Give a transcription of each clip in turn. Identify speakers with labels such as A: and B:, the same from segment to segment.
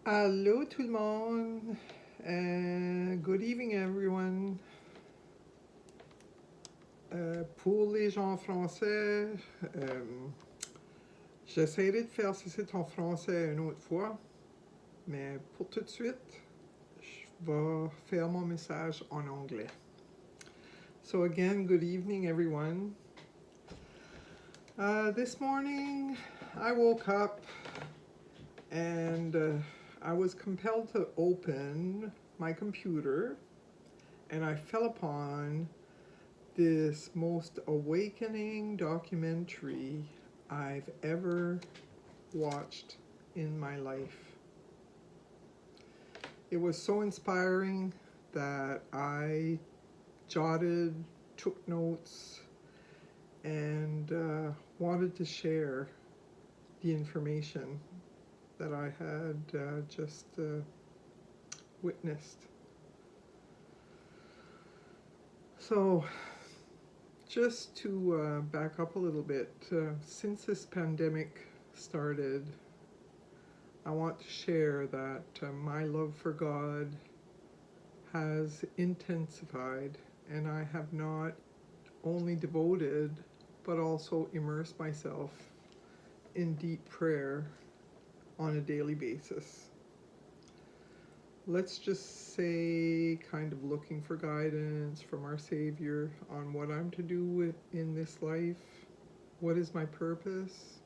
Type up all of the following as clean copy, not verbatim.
A: Allô tout le monde. Good evening everyone. Pour les gens français, euh, j'essaierai de faire ceci en français une autre fois, mais pour tout de suite, je vais faire mon message en anglais. So again, good evening everyone. This morning, I woke up and I was compelled to open my computer and I fell upon this most awakening documentary I've ever watched in my life. It was so inspiring that I jotted, took notes, and wanted to share the information that I had just witnessed. So, just to back up a little bit, since this pandemic started, I want to share that my love for God has intensified, and I have not only devoted but also immersed myself in deep prayer on a daily basis. Let's just say, kind of looking for guidance from our Savior on what I'm to do in this life. What is my purpose?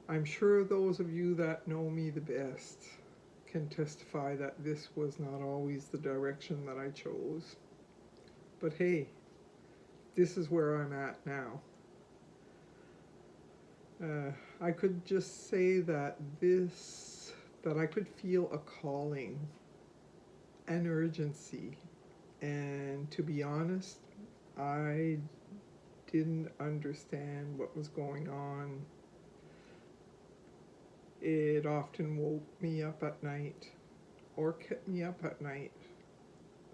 A: I'm sure those of you that know me the best can testify that this was not always the direction that I chose. But hey, this is where I'm at now. I could just say that I could feel a calling, an urgency, and to be honest, I didn't understand what was going on. It often woke me up at night or kept me up at night.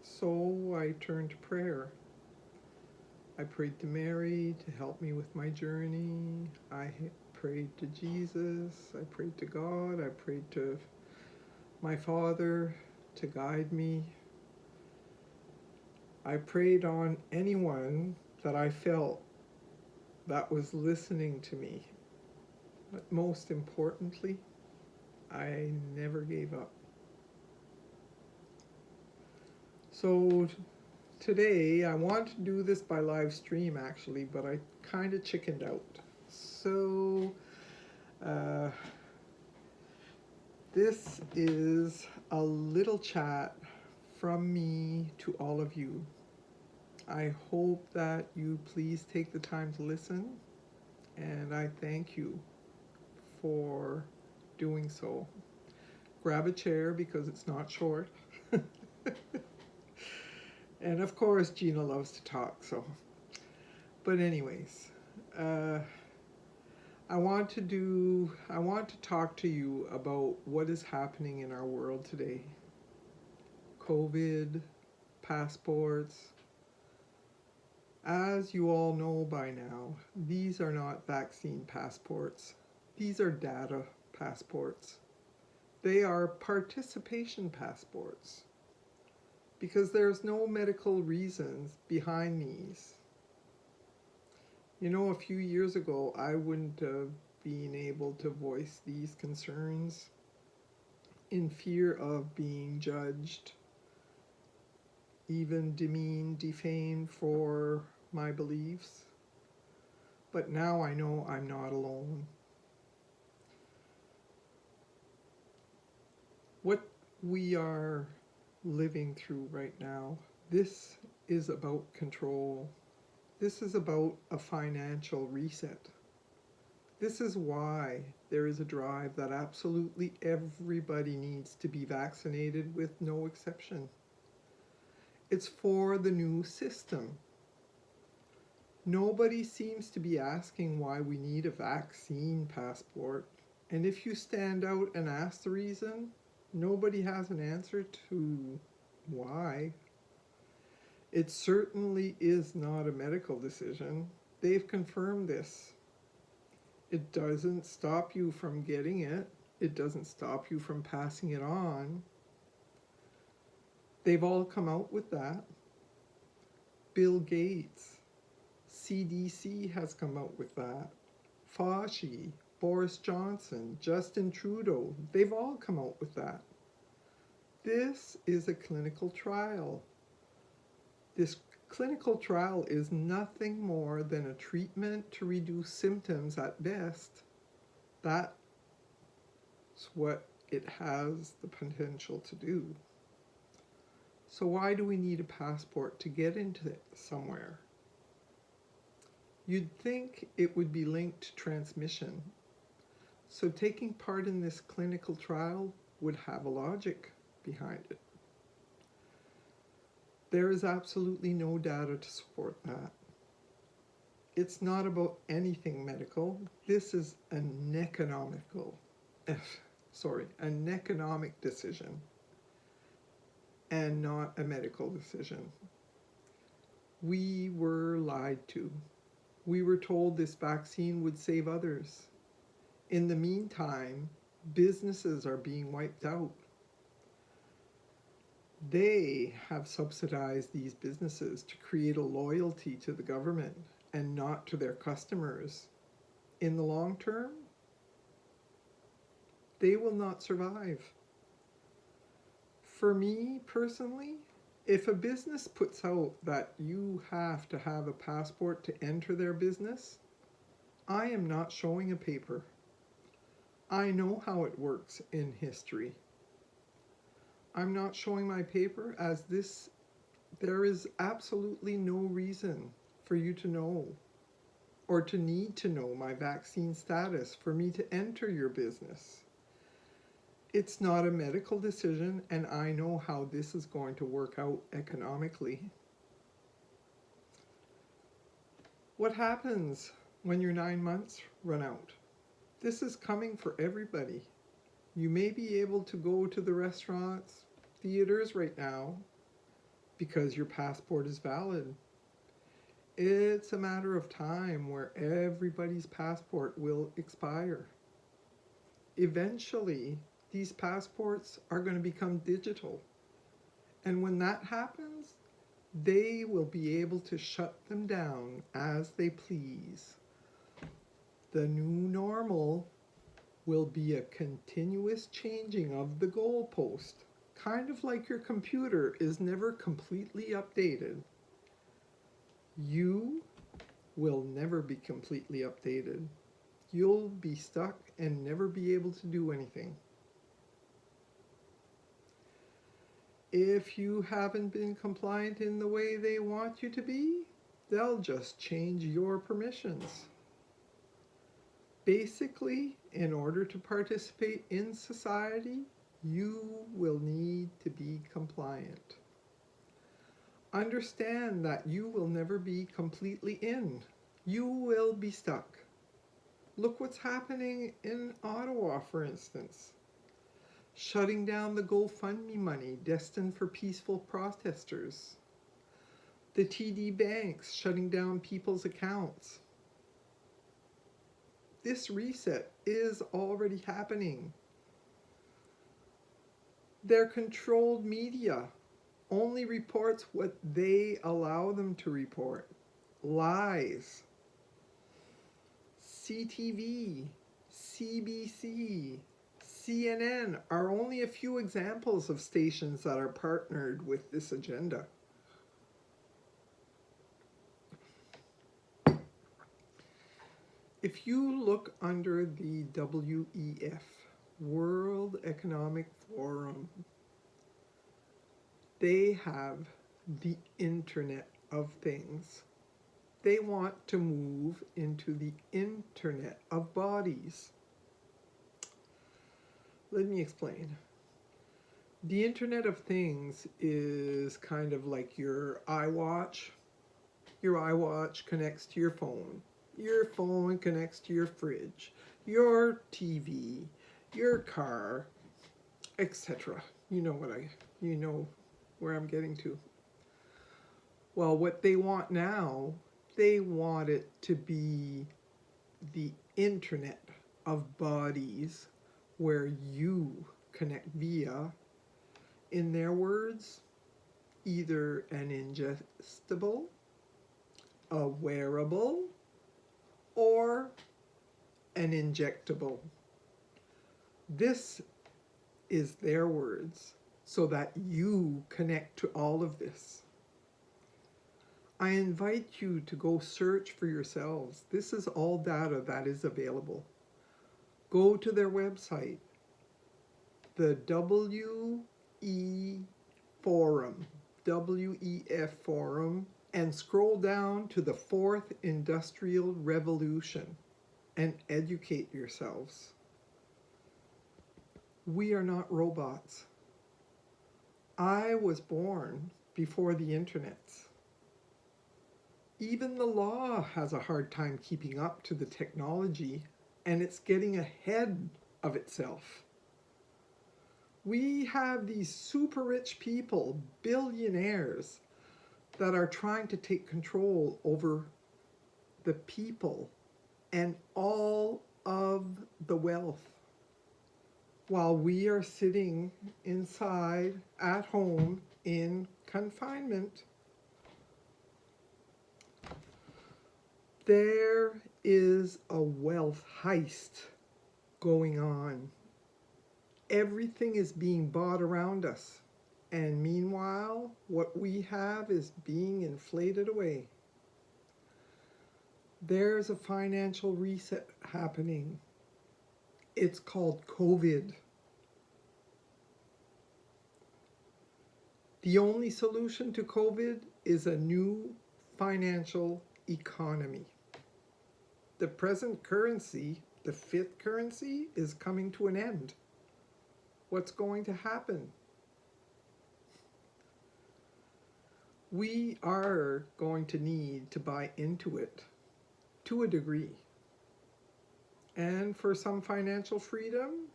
A: So I turned to prayer. I prayed to Mary to help me with my journey. I prayed to Jesus. I prayed to God. I prayed to my Father to guide me. I prayed on anyone that I felt that was listening to me. But most importantly, I never gave up. So today, I want to do this by live stream actually, but I kind of chickened out. So uh, this is a little chat from me to all of you. I hope that you please take the time to listen, and I thank you for doing so. Grab a chair because it's not short. And of course, Gina loves to talk, so. But anyways, I want to talk to you about what is happening in our world today. COVID, passports. As you all know by now, these are not vaccine passports. These are data passports. They are participation passports because there's no medical reasons behind these. You know, a few years ago, I wouldn't have been able to voice these concerns in fear of being judged, even demeaned, defamed for my beliefs. But now I know I'm not alone. What we are living through right now, this is about control. This is about a financial reset. This is why there is a drive that absolutely everybody needs to be vaccinated with no exception. It's for the new system. Nobody seems to be asking why we need a vaccine passport. And if you stand out and ask the reason, nobody has an answer to why. It certainly is not a medical decision. They've confirmed this. It doesn't stop you from getting it. It doesn't stop you from passing it on. They've all come out with that. Bill Gates, CDC has come out with that. Fauci, Boris Johnson, Justin Trudeau, they've all come out with that. This is a clinical trial. This clinical trial is nothing more than a treatment to reduce symptoms at best. That's what it has the potential to do. So why do we need a passport to get into it somewhere? You'd think it would be linked to transmission. So taking part in this clinical trial would have a logic behind it. There is absolutely no data to support that. It's not about anything medical. This is an economic decision and not a medical decision. We were lied to. We were told this vaccine would save others. In the meantime, businesses are being wiped out. They have subsidized these businesses to create a loyalty to the government and not to their customers. In the long term, they will not survive. For me personally, if a business puts out that you have to have a passport to enter their business, I am not showing a paper. I know how it works in history. I'm not showing my paper as there is absolutely no reason for you to know or to need to know my vaccine status for me to enter your business. It's not a medical decision, and I know how this is going to work out economically. What happens when your 9 months run out? This is coming for everybody. You may be able to go to the restaurants, theaters right now because your passport is valid. It's a matter of time where everybody's passport will expire. Eventually, these passports are going to become digital. And when that happens, they will be able to shut them down as they please. The new normal will be a continuous changing of the goalpost, kind of like your computer is never completely updated. You will never be completely updated. You'll be stuck and never be able to do anything. If you haven't been compliant in the way they want you to be, they'll just change your permissions. Basically, in order to participate in society, you will need to be compliant. Understand that you will never be completely in. You will be stuck. Look what's happening in Ottawa, for instance. Shutting down the GoFundMe money destined for peaceful protesters. The TD banks shutting down people's accounts. This reset is already happening. Their controlled media only reports what they allow them to report. Lies. CTV, CBC, CNN are only a few examples of stations that are partnered with this agenda. If you look under the WEF, World Economic Forum, they have the Internet of Things. They want to move into the Internet of Bodies. Let me explain. The Internet of Things is kind of like your iWatch. Your iWatch connects to your phone. Your phone connects to your fridge, your TV, your car, etc. You know where I'm getting to. Well, what they want now, they want it to be the Internet of Bodies, where you connect via, in their words, either an ingestible, a wearable, or an injectable. This is their words, so that you connect to all of this. I invite you to go search for yourselves. This is all data that is available. Go to their website, the WEF Forum, and scroll down to the Fourth Industrial Revolution and educate yourselves. We are not robots. I was born before the internet. Even the law has a hard time keeping up to the technology, and it's getting ahead of itself. We have these super rich people, billionaires, that are trying to take control over the people and all of the wealth, while we are sitting inside at home in confinement. There is a wealth heist going on. Everything is being bought around us, and meanwhile, what we have is being inflated away. There's a financial reset happening. It's called COVID. The only solution to COVID is a new financial economy. The present currency, the fiat currency, is coming to an end. What's going to happen? We are going to need to buy into it to a degree. And for some financial freedom,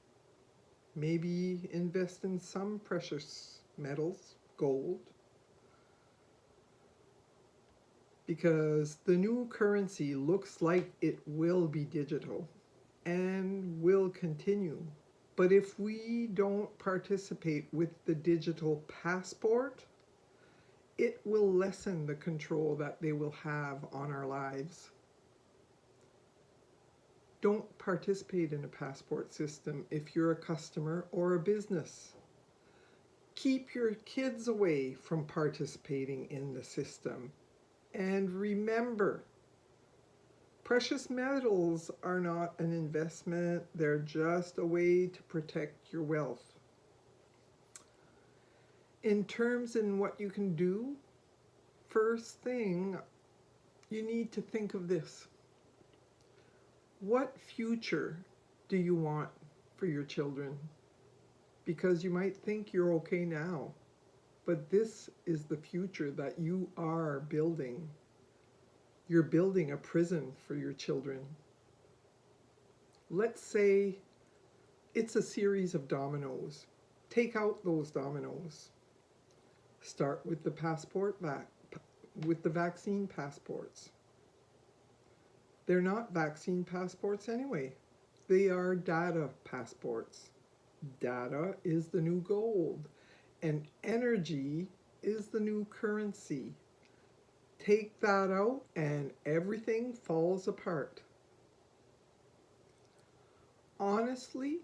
A: maybe invest in some precious metals, gold, because the new currency looks like it will be digital and will continue. But if we don't participate with the digital passport, it will lessen the control that they will have on our lives. Don't participate in a passport system if you're a customer or a business. Keep your kids away from participating in the system. And remember, precious metals are not an investment, they're just a way to protect your wealth. In terms in what you can do, first thing, you need to think of this. What future do you want for your children? Because you might think you're okay now, but this is the future that you are building. You're building a prison for your children. Let's say it's a series of dominoes. Take out those dominoes. Start with the vaccine passports. They're not vaccine passports anyway. They are data passports. Data is the new gold, and energy is the new currency. Take that out and everything falls apart. Honestly,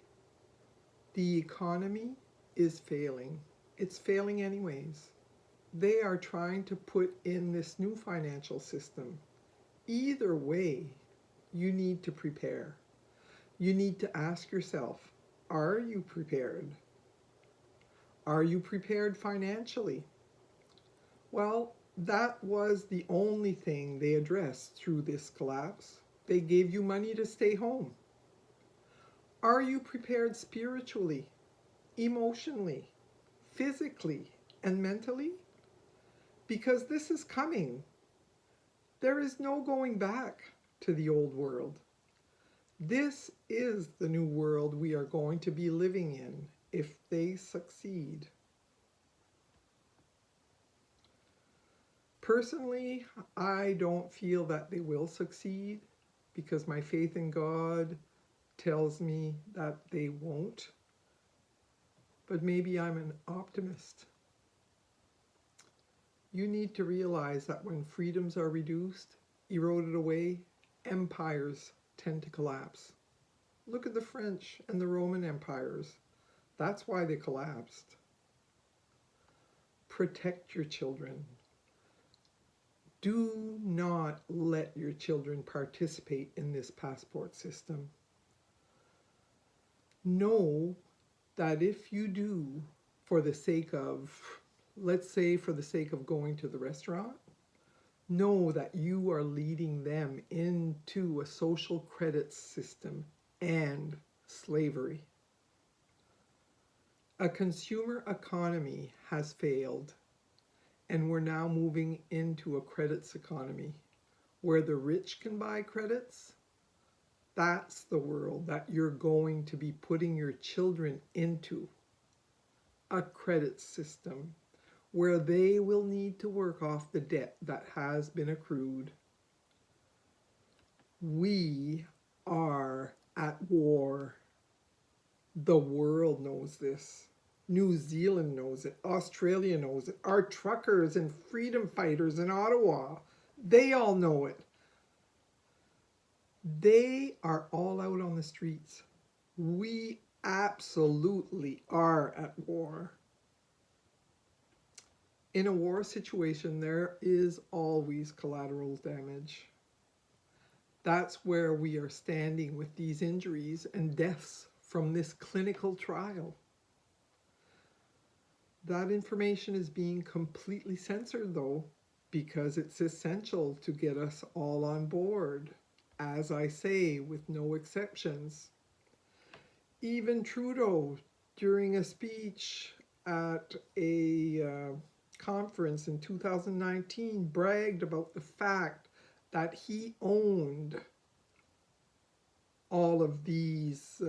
A: the economy is failing. It's failing anyways. They are trying to put in this new financial system. Either way, you need to prepare. You need to ask yourself, are you prepared? Are you prepared financially? Well, that was the only thing they addressed through this collapse. They gave you money to stay home. Are you prepared spiritually, emotionally, physically, and mentally? Because this is coming. There is no going back to the old world. This is the new world we are going to be living in if they succeed. Personally, I don't feel that they will succeed because my faith in God tells me that they won't, but maybe I'm an optimist. You need to realize that when freedoms are reduced, eroded away, empires tend to collapse. Look at the French and the Roman empires. That's why they collapsed. Protect your children. Do not let your children participate in this passport system. Know that if you do, for the sake of, let's say for the sake of going to the restaurant, know that you are leading them into a social credit system and slavery. A consumer economy has failed, and we're now moving into a credits economy where the rich can buy credits. That's the world that you're going to be putting your children into, a credit system where they will need to work off the debt that has been accrued. We are at war. The world knows this. New Zealand knows it. Australia knows it. Our truckers and freedom fighters in Ottawa, they all know it. They are all out on the streets. We absolutely are at war. In a war situation, there is always collateral damage. That's where we are standing with these injuries and deaths from this clinical trial. That information is being completely censored, though, because it's essential to get us all on board, as I say, with no exceptions. Even Trudeau, during a speech at a conference in 2019, bragged about the fact that he owned all of these,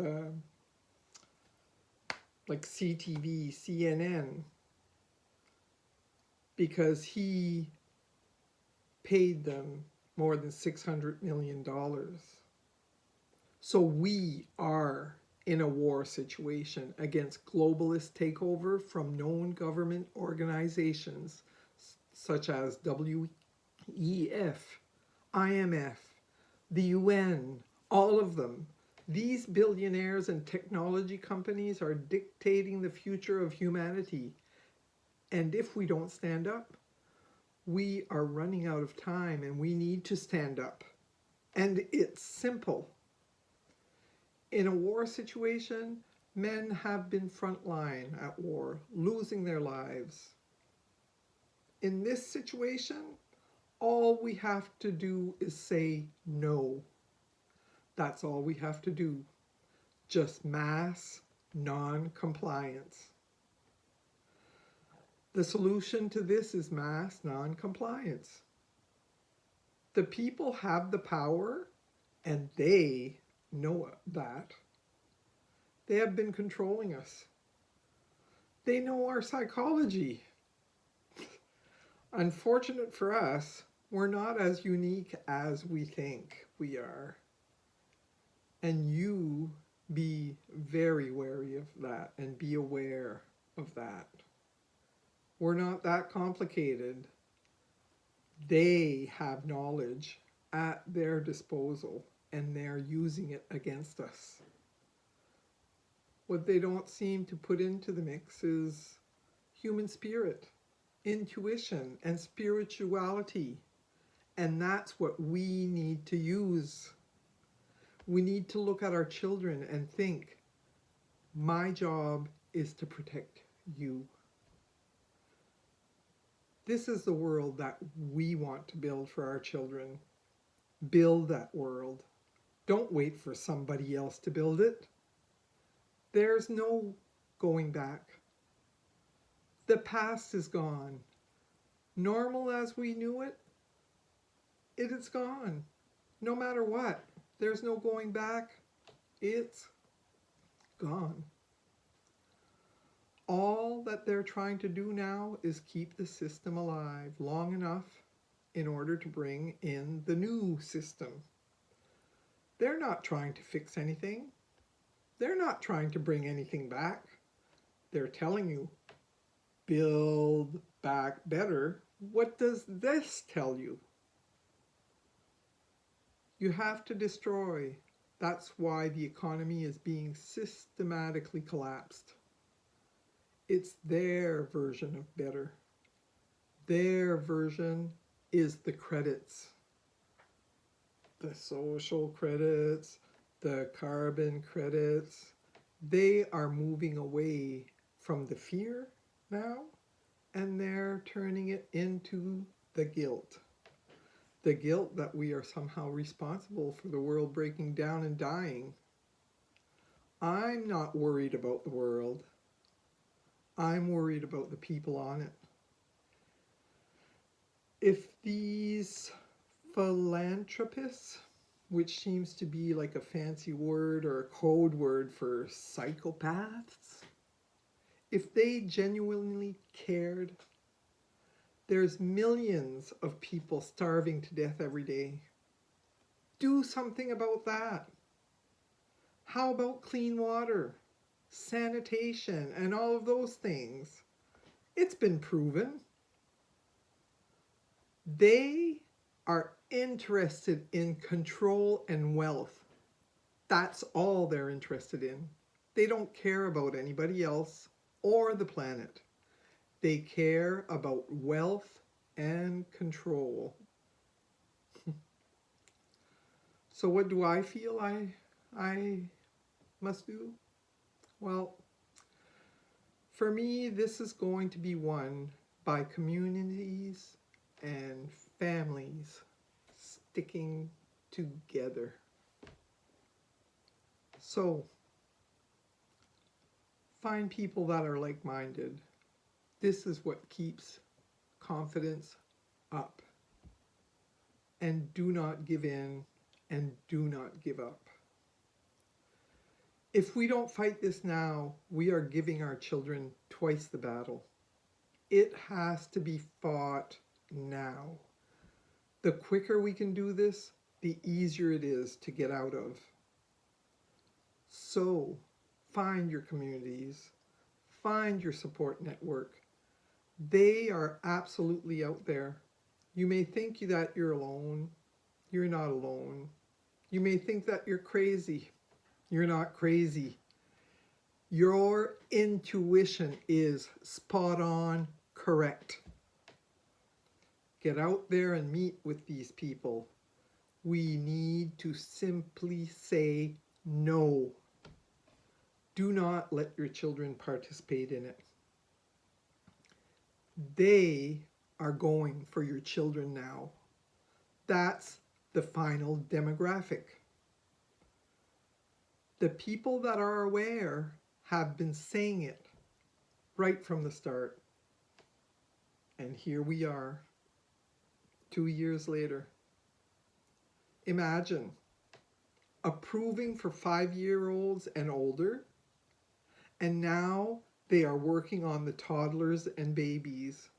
A: like CTV, CNN, because he paid them more than $600 million. So we are in a war situation against globalist takeover from known government organizations such as WEF, IMF, the UN, all of them. These billionaires and technology companies are dictating the future of humanity. And if we don't stand up, we are running out of time, and we need to stand up. And it's simple. In a war situation, men have been frontline at war, losing their lives. In this situation, all we have to do is say no. That's all we have to do. Just mass non-compliance. The solution to this is mass non-compliance. The people have the power, and they know that. They have been controlling us. They know our psychology. Unfortunate for us, we're not as unique as we think we are. And you be very wary of that and be aware of that. We're not that complicated. They have knowledge at their disposal, and they're using it against us. What they don't seem to put into the mix is human spirit, intuition, and spirituality. And that's what we need to use. We need to look at our children and think, my job is to protect you. This is the world that we want to build for our children. Build that world. Don't wait for somebody else to build it. There's no going back. The past is gone. Normal as we knew it, it is gone. No matter what, there's no going back. It's gone. All that they're trying to do now is keep the system alive long enough in order to bring in the new system. They're not trying to fix anything. They're not trying to bring anything back. They're telling you, build back better. What does this tell you? You have to destroy. That's why the economy is being systematically collapsed. It's their version of better. Their version is the credits, the social credits, the carbon credits. They are moving away from the fear now, and they're turning it into the guilt. The guilt that we are somehow responsible for the world breaking down and dying. I'm not worried about the world. I'm worried about the people on it. If these philanthropists, which seems to be like a fancy word or a code word for psychopaths, if they genuinely cared, there's millions of people starving to death every day. Do something about that. How about clean water, sanitation, and all of those things? It's been proven. They are interested in control and wealth. That's all they're interested in. They don't care about anybody else or the planet. They care about wealth and control. So what do I feel I must do? Well, for me, this is going to be won by communities and families sticking together. So, find people that are like-minded. This is what keeps confidence up. And do not give in and do not give up. If we don't fight this now, we are giving our children twice the battle. It has to be fought now. The quicker we can do this, the easier it is to get out of. So, find your communities, find your support network. They are absolutely out there. You may think that you're alone. You're not alone. You may think that you're crazy. You're not crazy. Your intuition is spot on correct. Get out there and meet with these people. We need to simply say no. Do not let your children participate in it. They are going for your children now. That's the final demographic. The people that are aware have been saying it right from the start. And here we are, 2 years later. Imagine approving for 5-year-olds and older, and now they are working on the toddlers and babies.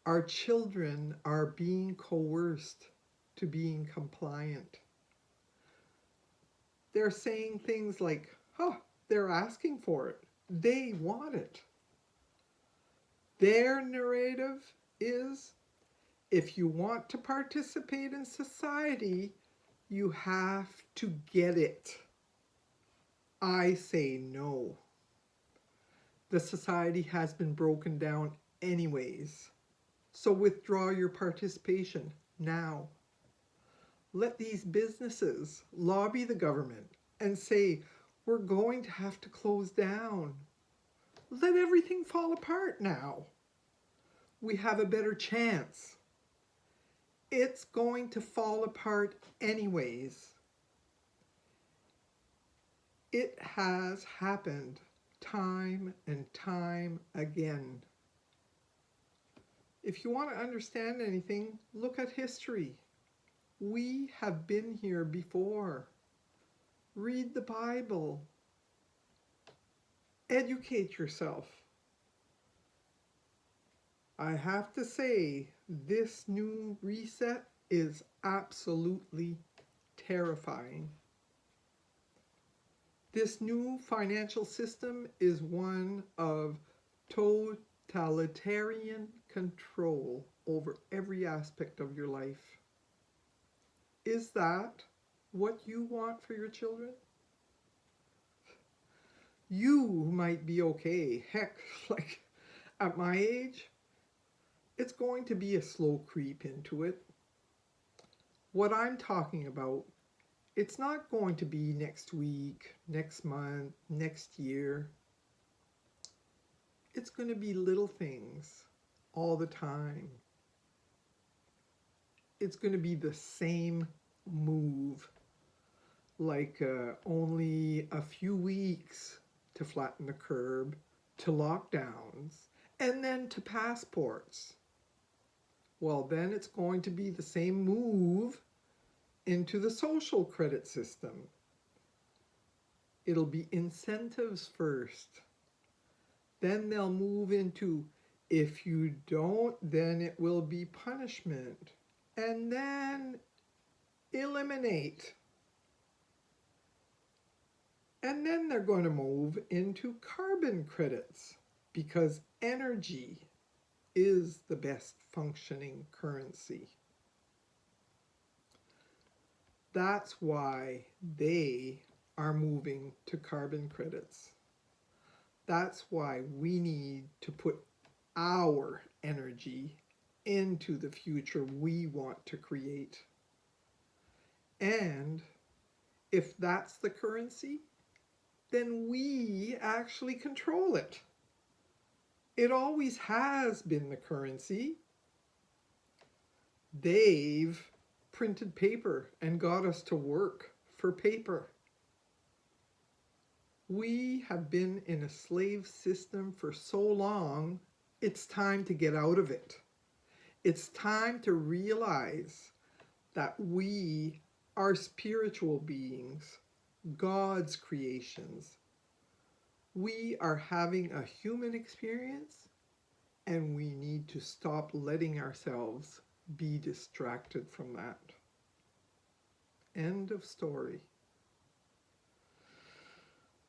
A: Our children are being coerced to being compliant. They're saying things like, they're asking for it. They want it. Their narrative is, if you want to participate in society, you have to get it. I say no. The society has been broken down anyways. So withdraw your participation now. Let these businesses lobby the government and say, we're going to have to close down. Let everything fall apart now. We have a better chance. It's going to fall apart anyways. It has happened time and time again. If you want to understand anything, look at history. We have been here before. Read the Bible. Educate yourself. I have to say, this new reset is absolutely terrifying. This new financial system is one of totalitarian control over every aspect of your life. Is that what you want for your children? You might be okay. Heck, like at my age, it's going to be a slow creep into it. What I'm talking about, it's not going to be next week, next month, next year. It's going to be little things all the time. It's going to be the same move, like only a few weeks to flatten the curve, to lockdowns, and then to passports. Well, then it's going to be the same move into the social credit system. It'll be incentives first. Then they'll move into, if you don't, then it will be punishment. And then eliminate. And then they're going to move into carbon credits because energy is the best functioning currency. That's why they are moving to carbon credits. That's why we need to put our energy into the future we want to create. And if that's the currency, then we actually control it. It always has been the currency. They've printed paper and got us to work for paper. We have been in a slave system for so long, it's time to get out of it. It's time to realize that we are spiritual beings, God's creations. We are having a human experience, and we need to stop letting ourselves be distracted from that. End of story.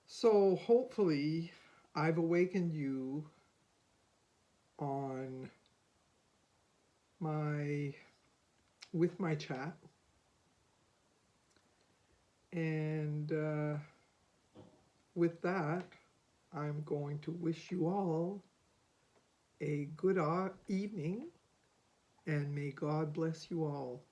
A: So hopefully I've awakened you on with my chat, and with that, I'm going to wish you all a good evening, and may God bless you all.